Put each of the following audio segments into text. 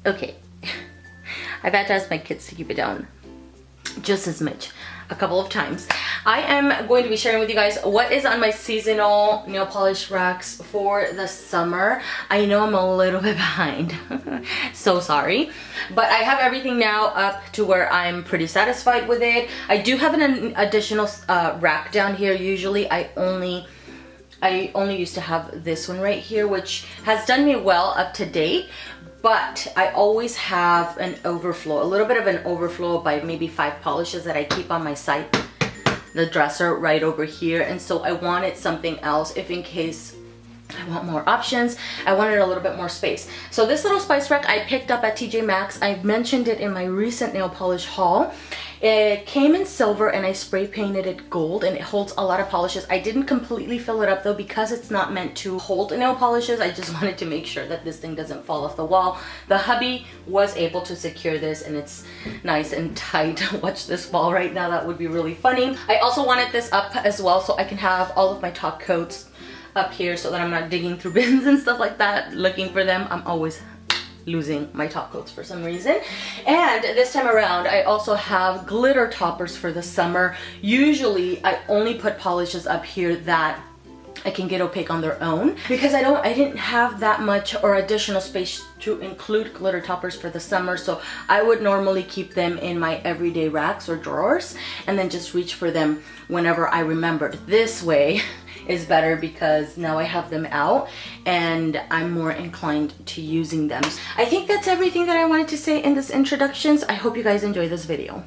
Okay, I've had to ask my kids to keep it down just as much a couple of times. I am going to be sharing with you guys what is on my seasonal nail polish racks for the summer. I know I'm a little bit behind, so sorry, but I have everything now up to where I'm pretty satisfied with it. I do have an additional rack down here. Usually I only used to have this one right here, which has done me well up to date, but I always have an overflow, a little bit of an overflow by maybe 5 polishes that I keep on my side, the dresser right over here. And so I wanted something else if in case I want more options. I wanted a little bit more space. So this little spice rack I picked up at TJ Maxx. I mentioned it in my recent nail polish haul. It came in silver and I spray painted it gold, and it holds a lot of polishes. I didn't completely fill it up though because it's not meant to hold nail polishes. I just wanted to make sure that this thing doesn't fall off the wall. The hubby was able to secure this and it's nice and tight. Watch this fall right now. That would be really funny. I also wanted this up as well so I can have all of my top coats up here so that I'm not digging through bins and stuff like that looking for them. I'm always losing my top coats for some reason. And this time around I also have glitter toppers for the summer. Usually I only put polishes up here that I can get opaque on their own because I didn't have that much or additional space to include glitter toppers for the summer, so I would normally keep them in my everyday racks or drawers and then just reach for them whenever I remembered. This way is better because now I have them out and I'm more inclined to using them. I think that's everything that I wanted to say in this introductions. I hope you guys enjoy this video.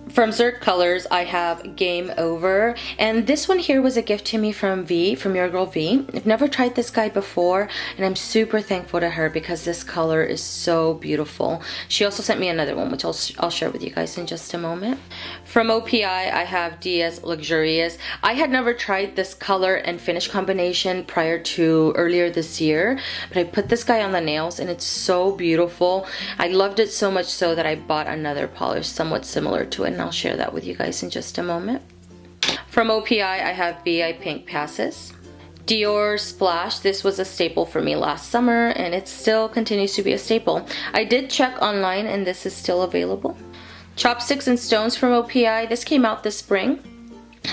From Cirque Colors, I have Game Over, and this one here was a gift to me from V, from your girl V. I've never tried this guy before, and I'm super thankful to her because this color is so beautiful. She also sent me another one, which I'll share with you guys in just a moment. From OPI, I have DS Luxurious. I had never tried this color and finish combination prior to earlier this year, but I put this guy on the nails and it's so beautiful. I loved it so much so that I bought another polish somewhat similar to it, and I'll share that with you guys in just a moment. From OPI, I have VI Pink Passes. Dior Splash, this was a staple for me last summer and it still continues to be a staple. I did check online and this is still available. Chopsticks and Stones from OPI, this came out this spring.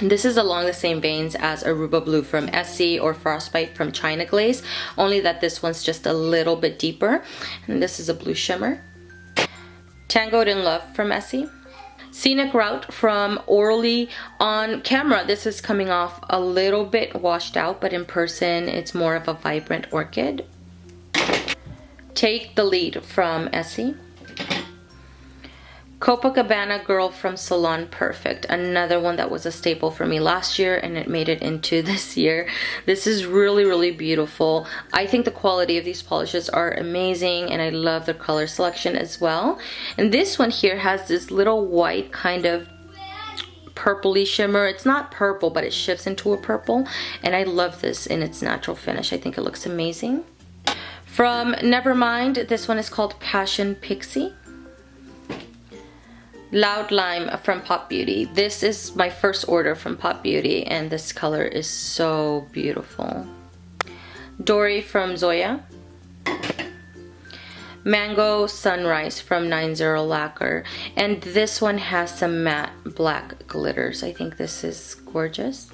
And this is along the same veins as Aruba Blue from Essie or Frostbite from China Glaze, only that this one's just a little bit deeper. And this is a blue shimmer. Tangoed in Love from Essie. Scenic Route from Orly. On camera, this is coming off a little bit washed out, but in person, it's more of a vibrant orchid. Take the Lead from Essie. Coppacabanna Girl from Salon Perfect, another one that was a staple for me last year and it made it into this year. This is really, really beautiful. I think the quality of these polishes are amazing and I love the color selection as well. And this one here has this little white kind of purpley shimmer. It's not purple, but it shifts into a purple and I love this in its natural finish. I think it looks amazing. From Nevermind, this one is called Passion Pixie. Loud Lime from Pop Beauty. This is my first order from Pop Beauty and this color is so beautiful. Dory from Zoya. Mango Sunrise from 90 Lacquer. And this one has some matte black glitters. I think this is gorgeous.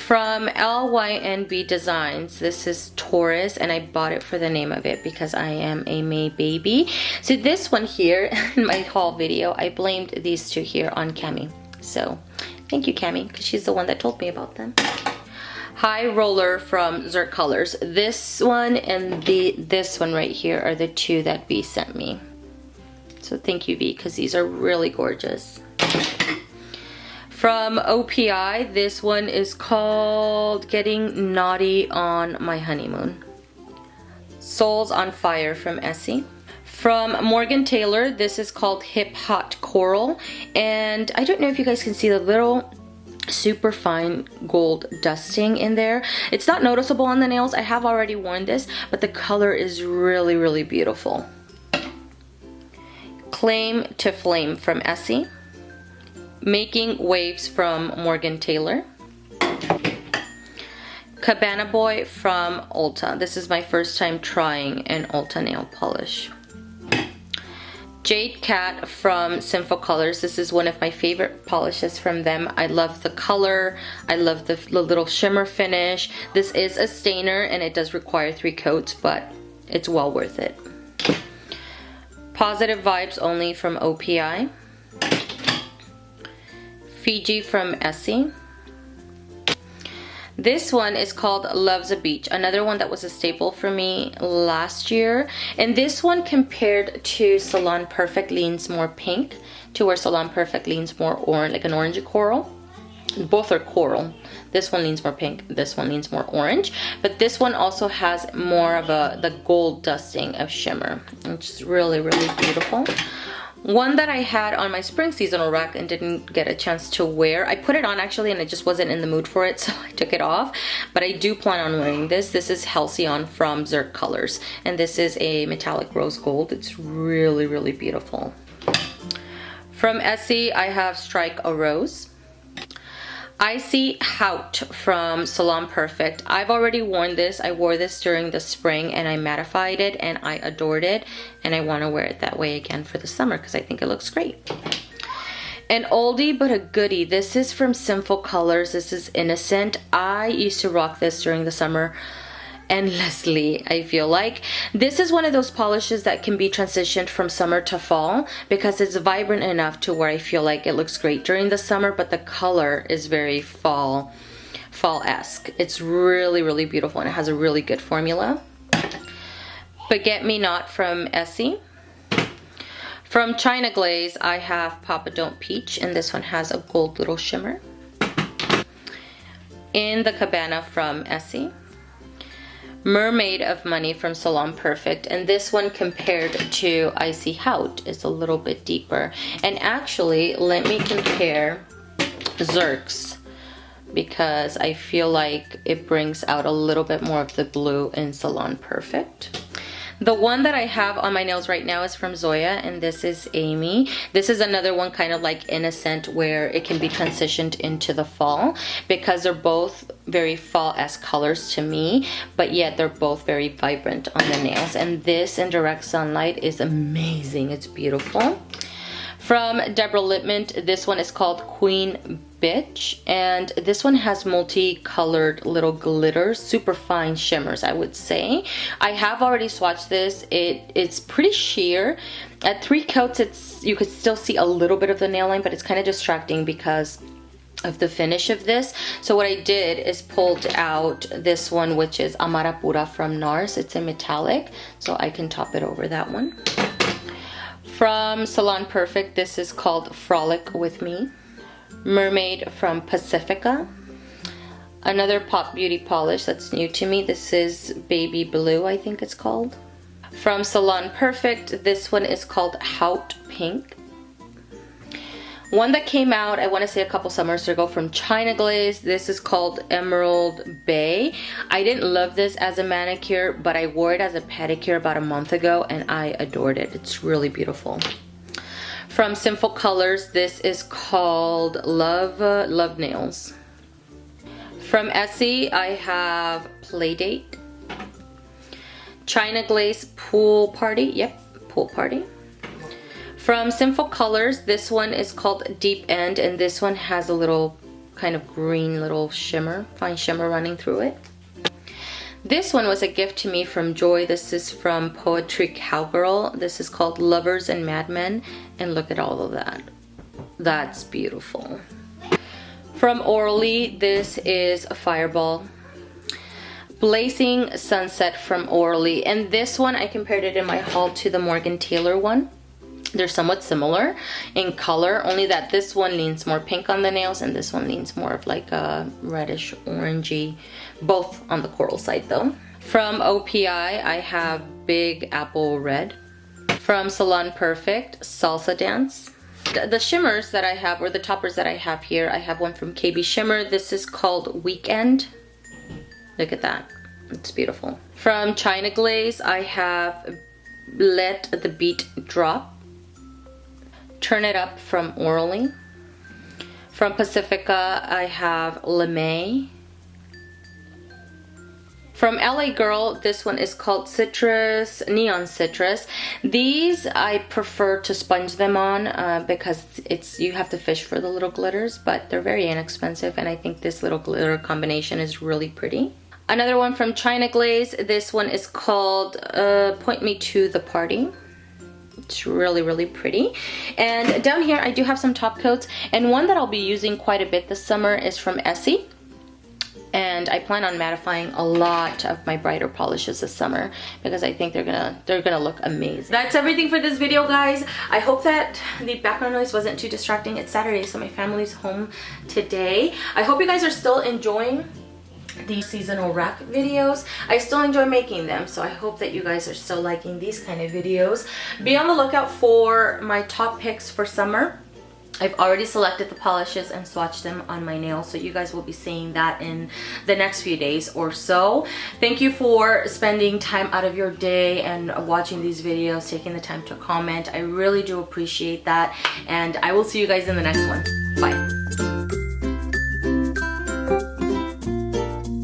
From LYNB Designs, this is Taurus and I bought it for the name of it because I am a May baby. So this one here in my haul video, I blamed these two here on Cami. So thank you Cami because she's the one that told me about them. High Roller from Cirque Colors. This one and this one right here are the two that V sent me. So thank you V because these are really gorgeous. From OPI, this one is called Getting Naughty on My Honeymoon. Souls on Fire from Essie. From Morgan Taylor, this is called Hip Hot Coral. And I don't know if you guys can see the little super fine gold dusting in there. It's not noticeable on the nails. I have already worn this, but the color is really, really beautiful. Claim to Flame from Essie. Making Waves from Morgan Taylor. Cabana Boy from Ulta. This is my first time trying an Ulta nail polish. Jade Cat from Sinful Colors. This is one of my favorite polishes from them. I love the color. I love the little shimmer finish. This is a stainer and it does require 3 coats, but it's well worth it. Positive Vibes Only from OPI. Fiji from Essie. This one is called Love's a Beach, another one that was a staple for me last year. And this one compared to Salon Perfect leans more pink to where Salon Perfect leans more orange, like an orangey coral. Both are coral. This one leans more pink, this one leans more orange. But this one also has more of the gold dusting of shimmer, which is really, really beautiful. One that I had on my spring seasonal rack and didn't get a chance to wear. I put it on actually and I just wasn't in the mood for it, so I took it off. But I do plan on wearing this. This is Halcyon from Cirque Colors. And this is a metallic rose gold. It's really, really beautiful. From Essie, I have Strike a Rose. Icy Haut from Salon Perfect. I've already worn this. I wore this during the spring and I mattified it and I adored it. And I want to wear it that way again for the summer because I think it looks great. An oldie but a goodie. This is from Sinful Colors. This is Innocent. I used to rock this during the summer endlessly, I feel like. This is one of those polishes that can be transitioned from summer to fall because it's vibrant enough to where I feel like it looks great during the summer, but the color is very fall-esque. It's really, really beautiful and it has a really good formula. Forget Me Not from Essie. From China Glaze, I have Papa Don't Peach, and this one has a gold little shimmer. In the Cabana from Essie. Mermaid of Money from Salon Perfect, and this one compared to Icy Haut is a little bit deeper. And actually, let me compare Cirque's because I feel like it brings out a little bit more of the blue in Salon Perfect. The one that I have on my nails right now is from Zoya, and this is Amy. This is another one kind of like Innocent where it can be transitioned into the fall because they're both very fall-esque colors to me, but yet they're both very vibrant on the nails. And this in direct sunlight is amazing. It's beautiful. From Deborah Lippmann, this one is called Queen Bitch, and this one has multicolored little glitters, super fine shimmers, I would say. I have already swatched this. It's pretty sheer. At 3 coats, you could still see a little bit of the nail line, but it's kind of distracting because of the finish of this. So what I did is pulled out this one, which is Amara Pura from NARS. It's a metallic, so I can top it over that one. From Salon Perfect, this is called Frolic With Me. Mermaid from Pacifica. Another Pop Beauty polish that's new to me. This is Baby Blue, I think it's called. From Salon Perfect, this one is called Haut Pink. One that came out, I want to say a couple summers ago, from China Glaze. This is called Emerald Bay. I didn't love this as a manicure, but I wore it as a pedicure about a month ago and I adored it. It's really beautiful. From Sinful Colors, this is called Love Nails. From Essie, I have Playdate. China Glaze Pool Party. Yep, Pool Party. From Sinful Colors, this one is called Deep End, and this one has a little kind of green little shimmer, fine shimmer running through it. This one was a gift to me from Joy. This is from Poetry Cowgirl. This is called Lovers and Madmen, and look at all of that. That's beautiful. From Orly, this is a Fireball. Blazing Sunset from Orly, and this one I compared it in my haul to the Morgan Taylor one. They're somewhat similar in color, only that this one leans more pink on the nails and this one leans more of like a reddish orangey, both on the coral side though. From OPI, I have Big Apple Red. From Salon Perfect, Salsa Dance. The shimmers that I have, or the toppers that I have here, I have one from KB Shimmer. This is called Weekend. Look at that, it's beautiful. From China Glaze, I have Let the Beat Drop. Turn It Up from Orly. From Pacifica, I have LeMay. From LA Girl, this one is called Citrus, Neon Citrus. These I prefer to sponge them on because you have to fish for the little glitters, but they're very inexpensive, and I think this little glitter combination is really pretty. Another one from China Glaze. This one is called Point Me to the Party. It's really, really pretty. And down here I do have some top coats, and one that I'll be using quite a bit this summer is from Essie. And I plan on mattifying a lot of my brighter polishes this summer because I think they're gonna look amazing. That's everything for this video, guys. I hope that the background noise wasn't too distracting. It's Saturday, so my family's home today. I hope you guys are still enjoying these seasonal rack videos. I still enjoy making them, so I hope that you guys are still liking these kind of videos. Be on the lookout for my top picks for summer. I've already selected the polishes and swatched them on my nails, so you guys will be seeing that in the next few days or so. Thank you for spending time out of your day and watching these videos, taking the time to comment. I really do appreciate that, and I will see you guys in the next one. Bye.